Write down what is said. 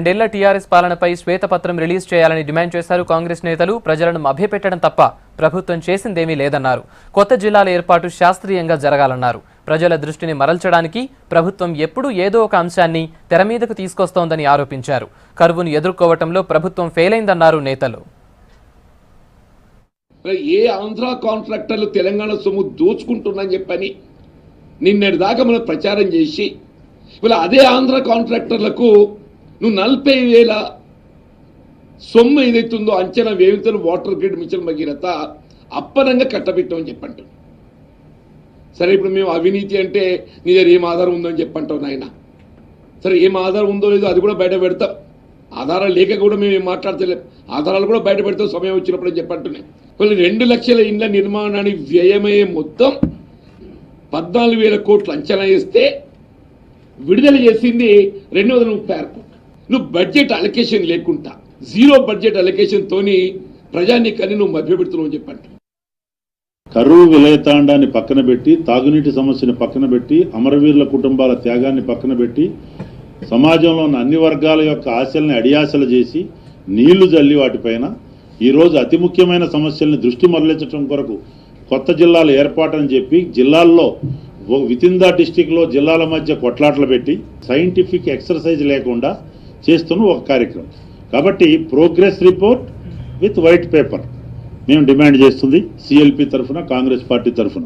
రెండేళ్ల టీఆర్ఎస్ పాలనపై శ్వేతపత్రం రిలీజ్ చేయాలని డిమాండ్ చేశారు కాంగ్రెస్ నేతలు. ప్రజలను మభ్యపెట్టడం తప్ప ప్రభుత్వం చేసిందేమీ లేదన్నారు. కొత్త జిల్లాల ఏర్పాటు శాస్త్రీయంగా జరగాలన్నారు. ప్రజల దృష్టిని మరల్చడానికి ప్రభుత్వం ఎప్పుడూ ఏదో ఒక అంశాన్ని తెర మీదకు తీసుకొస్తోందని ఆరోపించారు. కరువును ఎదుర్కోవటంలో ప్రభుత్వం ఫెయిల్ అయిందన్నారు నేతలు. ఏ ఆంధ్ర కాంట్రాక్టర్లు తెలంగాణ సొమ్ము దోచుకుంటున్నారని చెప్పని నిన్నటి దాకా మనం ప్రచారం చేసి అదే ఆంధ్ర కాంట్రాక్టర్లకు నువ్వు 40,000 సొమ్ము ఏదైతుందో అంచనా వేవితలు వాటర్ గ్రిడ్ మిషన్ భగీరథ అప్పనంగా కట్టబెట్టామని చెప్పంటాం. సరే, ఇప్పుడు మేము అవినీతి అంటే నీ దగ్గర ఏం ఆధారం ఉందని చెప్పంటాం నాయన. సరే, ఏం ఆధారం ఉందో లేదో అది కూడా బయట పెడతాం. ఆధారాలు లేక కూడా మేము ఏం మాట్లాడతలేం. ఆధారాలు కూడా బయట పెడతాం సమయం వచ్చినప్పుడు అని చెప్పంటున్నాయి. కొన్ని 2 లక్షల ఇండ్ల నిర్మాణానికి వ్యయమయ్యే మొత్తం 14,000 కోట్లు అంచనా వేస్తే విడుదల చేసింది 236 కోట్లు. నువ్వు బడ్జెట్ అలొకేషన్ లేకుండా జీరో బడ్జెట్ అలొకేషన్ తోని ప్రజానీకాన్ని నువ్వు మభ్యపెడుతున్నావు చెప్పండి. కరువు విలయతాండాన్ని పక్కన పెట్టి, తాగునీటి సమస్యను పక్కన పెట్టి, అమరవీరుల కుటుంబాల త్యాగాన్ని పక్కన పెట్టి, సమాజంలో ఉన్న అన్ని వర్గాల యొక్క ఆశల్ని అడియాశలు చేసి నీళ్లు జల్లి వాటిపైన ఈరోజు అతి ముఖ్యమైన సమస్యల్ని దృష్టి మరలించడం కొరకు కొత్త జిల్లాల ఏర్పాటని చెప్పి జిల్లాల్లో వితిన్ ద డిస్టిక్లో జిల్లాల మధ్య కొట్లాటలు పెట్టి సైంటిఫిక్ ఎక్సర్సైజ్ లేకుండా చేస్తున్న ఒక కార్యక్రమం. కాబట్టి progress report with white paper మేము డిమాండ్ చేస్తుంది సిఎల్పి తరఫున, కాంగ్రెస్ పార్టీ తరఫున.